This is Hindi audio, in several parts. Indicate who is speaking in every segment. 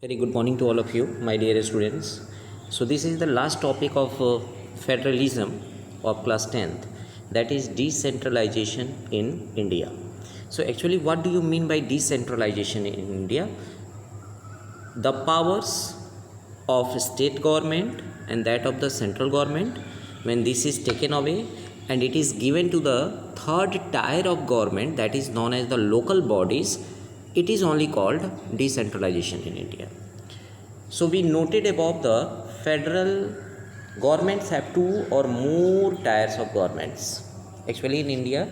Speaker 1: Very good morning to all of you, my dear students. So this is the last topic of federalism of class 10th, that is decentralization in India. So actually, what do you mean by decentralization in India? The powers of state government and that of the central government, when this is taken away and it is given to the third tier of government, that is known as the local bodies, it is only called decentralization in India. So we noted above the federal governments have two or more tiers of governments. Actually in India,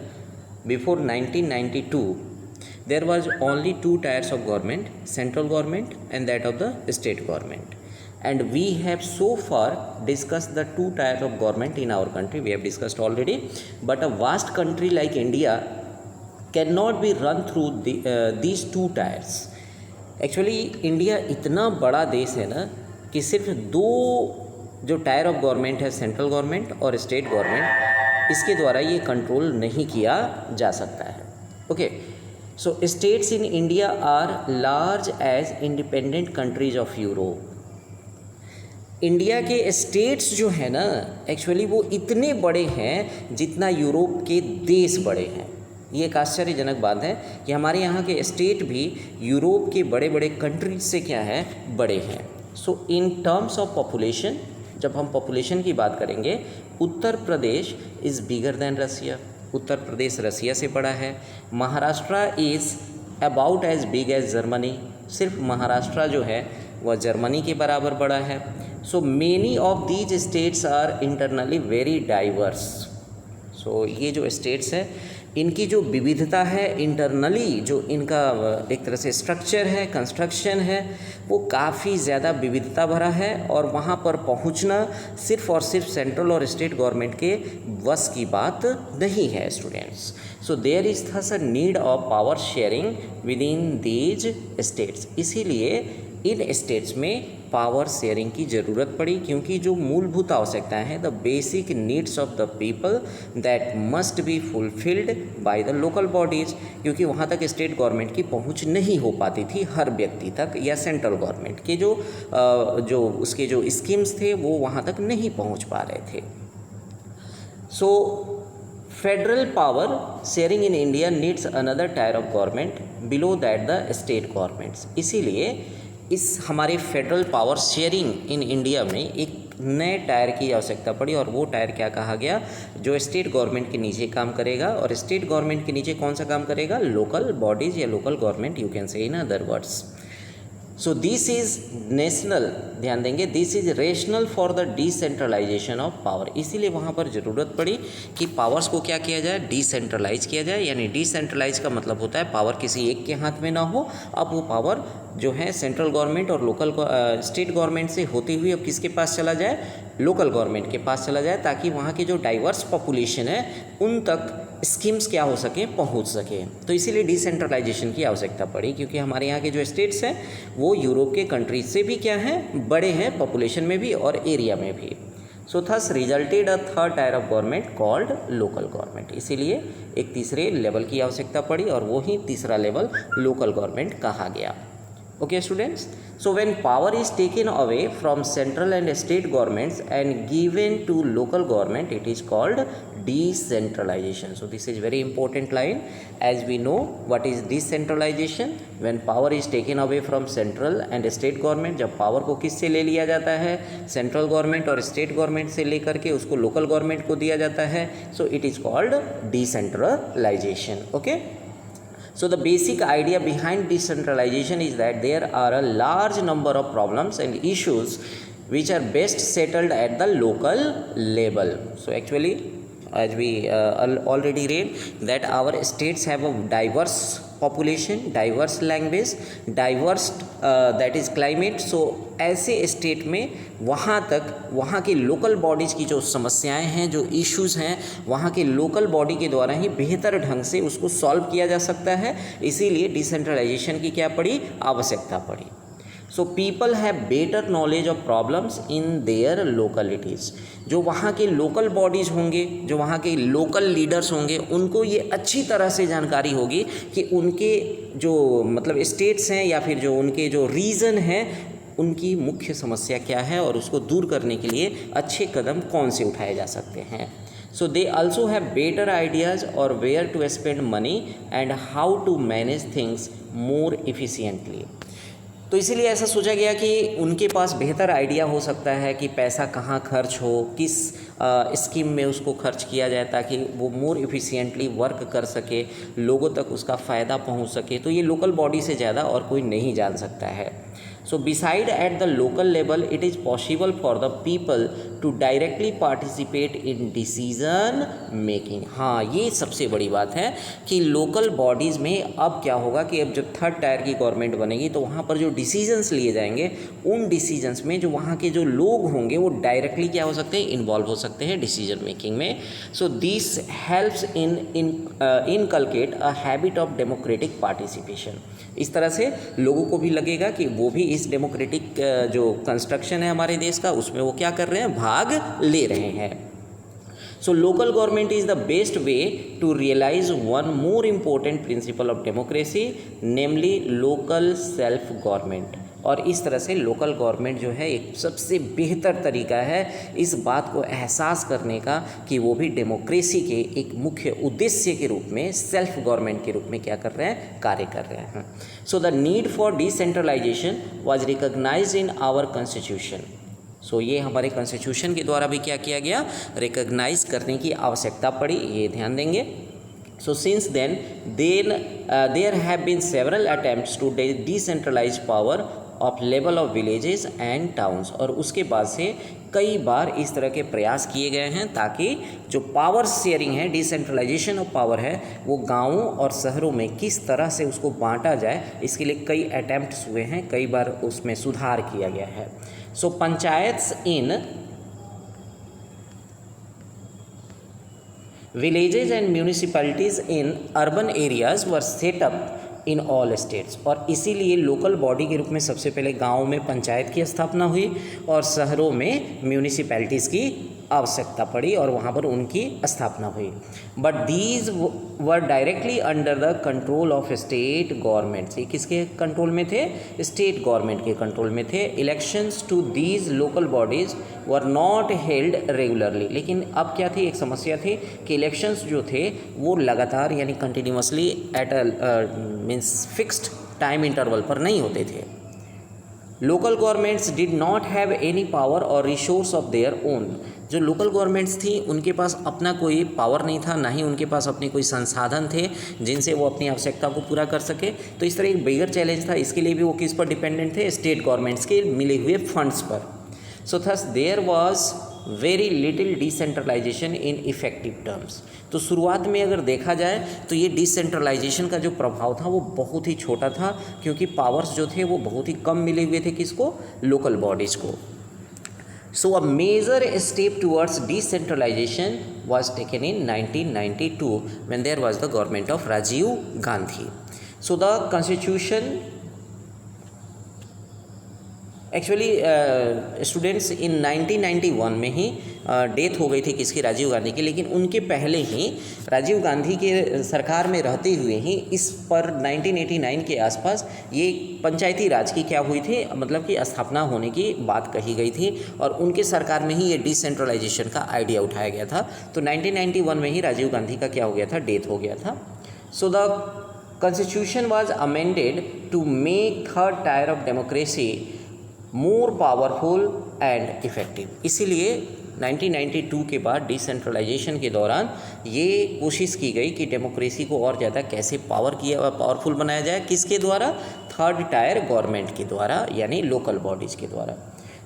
Speaker 1: before 1992, there was only two tiers of government, central government and that of the state government. And we have so far discussed the two tiers of government in our country, we have discussed already. But a vast country like India cannot be run through these two tiers. Actually India इतना बड़ा देश है ना कि सिर्फ दो जो टायर ऑफ गवर्नमेंट है, सेंट्रल गवर्नमेंट और स्टेट गवर्नमेंट, इसके द्वारा ये कंट्रोल नहीं किया जा सकता है. Okay, so states in India are large as independent countries of Europe. India के स्टेट्स जो है ना एक्चुअली वो इतने बड़े हैं जितना यूरोप के देश बड़े हैं. ये एक आश्चर्यजनक बात है कि हमारे यहाँ के स्टेट भी यूरोप के बड़े बड़े कंट्रीज से क्या है, बड़े हैं. सो इन टर्म्स ऑफ पॉपुलेशन, जब हम पॉपुलेशन की बात करेंगे, Uttar Pradesh is bigger than रसिया. उत्तर प्रदेश रसिया से बड़ा है. Maharashtra is about as big as Germany. सिर्फ महाराष्ट्र जो है वह जर्मनी के बराबर बड़ा है. So many of these states are internally very diverse. So ये जो स्टेट्स है इनकी जो विविधता है इंटरनली, जो इनका एक तरह से स्ट्रक्चर है, कंस्ट्रक्शन है, वो काफ़ी ज़्यादा विविधता भरा है. और वहाँ पर पहुँचना सिर्फ और सिर्फ सेंट्रल और स्टेट गवर्नमेंट के वश की बात नहीं है students. So there is thus a need of power sharing within these states. इसीलिए इन स्टेट्स में पावर शेयरिंग की ज़रूरत पड़ी, क्योंकि जो मूलभूत आवश्यकताएं हैं, the basic needs of the people that must be fulfilled by the local bodies, क्योंकि वहाँ तक स्टेट गवर्नमेंट की पहुँच नहीं हो पाती थी हर व्यक्ति तक, या सेंट्रल गवर्नमेंट के जो उसके जो स्कीम्स थे वो वहाँ तक नहीं पहुँच पा रहे थे. So federal power sharing in India needs another tier of government below that the state governments. इसीलिए इस हमारे federal power sharing in India में एक नए टायर की आवश्यकता पड़ी. और वो टायर क्या कहा गया, जो स्टेट गवर्नमेंट के नीचे काम करेगा. और स्टेट गवर्नमेंट के नीचे कौन सा काम करेगा, लोकल बॉडीज़ या local government, you can say in other words. So this is national, ध्यान देंगे, this is rational for the decentralisation of power. इसीलिए वहाँ पर ज़रूरत पड़ी कि पावर्स को क्या किया जाए, डिसेंट्रलाइज किया जाए. यानी डिसेंट्रलाइज का मतलब होता है पावर किसी एक के हाथ में ना हो. अब वो पावर जो है सेंट्रल गवर्नमेंट और लोकल स्टेट गवर्नमेंट से होती हुई अब किसके पास चला जाए, लोकल गवर्नमेंट के पास चला जाए, ताकि वहाँ के जो डाइवर्स पॉपुलेशन है उन तक स्कीम्स क्या हो सके, पहुँच सके. तो इसीलिए डिसेंट्रलाइजेशन की आवश्यकता पड़ी, क्योंकि हमारे यहाँ के जो स्टेट्स हैं वो यूरोप के कंट्रीज से भी क्या हैं, बड़े हैं पॉपुलेशन में भी और एरिया में भी. So thus resulted a third tier of government called local government. इसीलिए एक तीसरे लेवल की आवश्यकता पड़ी और वो ही तीसरा लेवल लोकल गवर्नमेंट कहा गया. Okay students, so when power is taken away from central and state governments and given to local government, it is called decentralization. So this is very important line. As we know what is decentralization, when power is taken away from central and state government, जब पावर को किससे ले लिया जाता है, सेंट्रल गवर्नमेंट और स्टेट गवर्नमेंट से लेकर के उसको लोकल गवर्नमेंट को दिया जाता है. So it is called decentralization. Okay. So the basic idea behind decentralization is that there are a large number of problems and issues which are best settled at the local level. So actually, as we already read, that our states have a diverse population, diverse language, diverse that is climate. So ऐसे स्टेट में वहाँ तक वहाँ के लोकल बॉडीज़ की जो समस्याएं हैं, जो इश्यूज़ हैं, वहाँ के लोकल बॉडी के द्वारा ही बेहतर ढंग से उसको सॉल्व किया जा सकता है. इसीलिए डिसेंट्रलाइजेशन की क्या पड़ी, आवश्यकता पड़ी. So people have better knowledge of problems in their localities. जो वहाँ के लोकल बॉडीज़ होंगे, जो वहाँ के लोकल लीडर्स होंगे, उनको ये अच्छी तरह से जानकारी होगी कि उनके जो मतलब स्टेट्स हैं या फिर जो उनके जो रीजन हैं, उनकी मुख्य समस्या क्या है और उसको दूर करने के लिए अच्छे कदम कौन से उठाए जा सकते हैं। So they also have better ideas और where to spend money and how to manage things more efficiently. तो इसीलिए ऐसा सोचा गया कि उनके पास बेहतर आइडिया हो सकता है कि पैसा कहाँ खर्च हो, किस स्कीम में उसको खर्च किया जाए ताकि वो मोर इफ़िशियंटली वर्क कर सके, लोगों तक उसका फ़ायदा पहुँच सके। तो ये लोकल बॉडी से ज़्यादा और कोई नहीं जान सकता है। So beside at the local level, it is possible for the people to directly participate in decision making। हाँ, ये सबसे बड़ी बात है कि लोकल बॉडीज़ में अब क्या होगा कि अब जब थर्ड टायर की गवर्नमेंट बनेगी तो वहाँ पर जो डिसीजंस लिए जाएंगे, उन डिसीजंस में जो वहाँ के जो लोग होंगे वो डायरेक्टली क्या हो सकते हैं, इन्वॉल्व हो सकते हैं डिसीजन मेकिंग में। So this helps in inculcate a habit of democratic participation. इस तरह से लोगों को भी लगेगा कि वो भी इस डेमोक्रेटिक जो कंस्ट्रक्शन है हमारे देश का, उसमें वो क्या कर रहे हैं, भाग ले रहे हैं। So local government is the best way to realise one more important principle of democracy, namely local self government. और इस तरह से लोकल गवर्नमेंट जो है एक सबसे बेहतर तरीका है इस बात को एहसास करने का कि वो भी डेमोक्रेसी के एक मुख्य उद्देश्य के रूप में, सेल्फ गवर्नमेंट के रूप में क्या कर रहे हैं, कार्य कर रहे हैं। So the need for decentralisation was recognised in our constitution. So ये हमारे कॉन्स्टिट्यूशन के द्वारा भी क्या किया गया, रिकॉग्नाइज करने की आवश्यकता पड़ी, ये ध्यान देंगे। So since then there have been several attempts to decentralize power of level of villages and towns। और उसके बाद से कई बार इस तरह के प्रयास किए गए हैं ताकि जो पावर शेयरिंग है, डिसेंट्रलाइजेशन ऑफ पावर है, वो गांवों और शहरों में किस तरह से उसको बांटा जाए, इसके लिए कई अटेम्प्ट्स हुए हैं, कई बार उसमें सुधार किया गया है। सो पंचायत्स इन villages and municipalities in urban areas were set up in all states। और इसीलिए लोकल बॉडी के रूप में सबसे पहले गाँव में पंचायत की स्थापना हुई और शहरों में म्यूनिसिपैलिटीज़ की आवश्यकता पड़ी और वहाँ पर उनकी स्थापना हुई। But these were directly under the control of state government. ये किसके कंट्रोल में थे, स्टेट गवर्नमेंट के कंट्रोल में थे। Elections to these local bodies were not held regularly. लेकिन अब क्या थी, एक समस्या थी कि इलेक्शंस जो थे वो लगातार यानी continuously at means fixed time interval पर नहीं होते थे। Local governments did not have any power और रिसोर्स ऑफ देयर ओन। जो लोकल गवर्नमेंट्स थी उनके पास अपना कोई पावर नहीं था, ना ही उनके पास अपने कोई संसाधन थे जिनसे वो अपनी आवश्यकता को पूरा कर सके। तो इस तरह एक बिगर चैलेंज था। इसके लिए भी वो किस पर डिपेंडेंट थे, स्टेट गवर्नमेंट्स के मिले हुए फंड्स पर। So thus there was very little decentralisation in effective terms. तो शुरुआत में अगर देखा जाए तो ये डिसेंट्रलाइजेशन का जो प्रभाव था वो बहुत ही छोटा था, क्योंकि पावर्स जो थे वो बहुत ही कम मिले हुए थे किसको, लोकल बॉडीज़ को। So a major step towards decentralisation was taken in 1992 when there was the government of Rajiv Gandhi। So the constitution actually students in 1991 में ही डेथ हो गई थी किसकी, राजीव गांधी की। लेकिन उनके पहले ही राजीव गांधी के सरकार में रहते हुए ही इस पर 1989 के आसपास ये पंचायती राज की क्या हुई थी, मतलब कि स्थापना होने की बात कही गई थी और उनके सरकार में ही ये डिसेंट्रलाइजेशन का आइडिया उठाया गया था। तो 1991 में ही राजीव गांधी का क्या हो गया था, डेथ हो गया था। So the constitution was amended to make third tier of democracy more powerful and effective. इसीलिए 1992 के बाद डिसेंट्रलाइजेशन के दौरान ये कोशिश की गई कि डेमोक्रेसी को और ज़्यादा कैसे पावरफुल बनाया जाए, किसके द्वारा, थर्ड टायर गवर्नमेंट के द्वारा, यानी लोकल बॉडीज़ के द्वारा।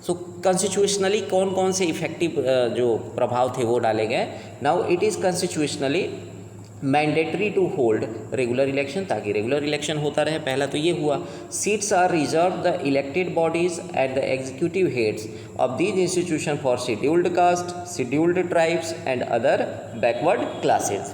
Speaker 1: सो कॉन्स्टिट्यूशनली कौन कौन से इफेक्टिव जो प्रभाव थे वो डाले गए। Now it is constitutionally mandatory to hold regular election, ताकि रेगुलर इलेक्शन होता रहे। पहला तो ये हुआ। Seats are reserve the elected bodies at the executive heads of these institution for scheduled caste, scheduled tribes and other backward classes.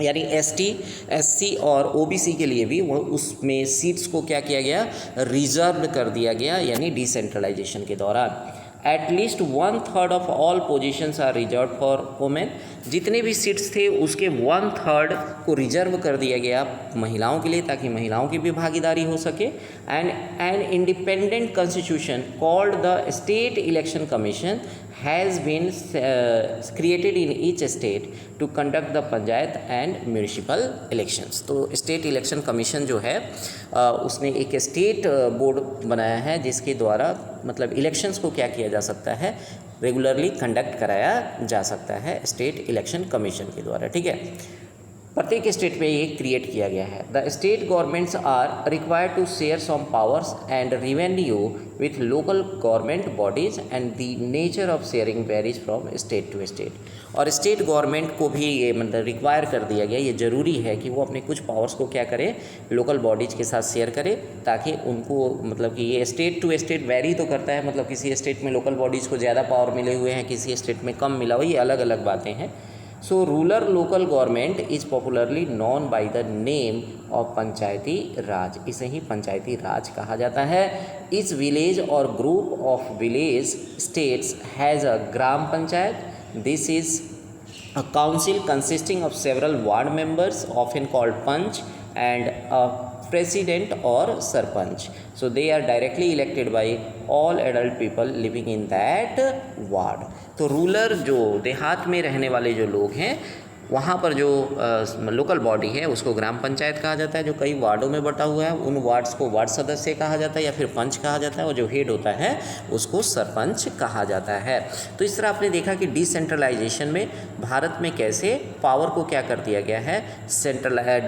Speaker 1: यानी एसटी, एससी और ओबीसी के लिए भी वो उसमें सीट्स को क्या किया गया, रिजर्व कर दिया गया, यानी डिसेंट्रलाइजेशन के दौरान। At least 1/3 of all positions are reserve for women. जितने भी सीट्स थे उसके 1/3 को रिजर्व कर दिया गया महिलाओं के लिए, ताकि महिलाओं की भी भागीदारी हो सके। And an independent constitution called the state election commission has been created in each state to conduct the panchayat and municipal elections. तो स्टेट इलेक्शन कमीशन जो है उसने एक स्टेट बोर्ड बनाया है जिसके द्वारा मतलब इलेक्शंस को क्या किया जा सकता है, रेगुलरली कंडक्ट कराया जा सकता है स्टेट इलेक्शन कमीशन के द्वारा। ठीक है, प्रत्येक स्टेट में ये क्रिएट किया गया है। The state governments are required to share some powers and revenue with local government bodies and the nature of sharing varies from state to state. और स्टेट गवर्नमेंट को भी ये मतलब रिक्वायर कर दिया गया, ये ज़रूरी है कि वो अपने कुछ पावर्स को क्या करे, लोकल बॉडीज़ के साथ शेयर करे, ताकि उनको मतलब कि ये स्टेट टू स्टेट वेरी तो करता है, मतलब किसी स्टेट में लोकल बॉडीज़ को ज़्यादा पावर मिले हुए हैं, किसी स्टेट में कम मिला हुआ, ये अलग अलग बातें हैं। So rural local government is popularly known by the name of Panchayati Raj. इसे ही पंचायती राज कहा जाता है। इस विलेज और group of village states has a gram panchayat. This is a council consisting of several ward members often called panch and a president or sarpanch. So they are directly elected by all adult people living in that ward. तो रूरल जो देहात में रहने वाले जो लोग हैं वहाँ पर जो लोकल बॉडी है उसको ग्राम पंचायत कहा जाता है, जो कई वार्डों में बटा हुआ है उन वार्ड्स को वार्ड सदस्य कहा जाता है या फिर पंच कहा जाता है, और जो हेड होता है उसको सरपंच कहा जाता है। तो इस तरह आपने देखा कि डिसेंट्रलाइजेशन में भारत में कैसे पावर को क्या कर दिया गया है,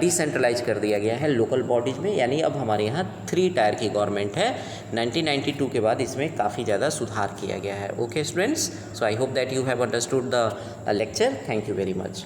Speaker 1: डिसेंट्रलाइज कर दिया गया है लोकल बॉडीज में, यानी अब हमारे यहाँ 3 टायर की गवर्नमेंट है। 1992 के बाद इसमें काफ़ी ज़्यादा सुधार किया गया है। Okay students, so I hope that you have understood the lecture. Thank you very much.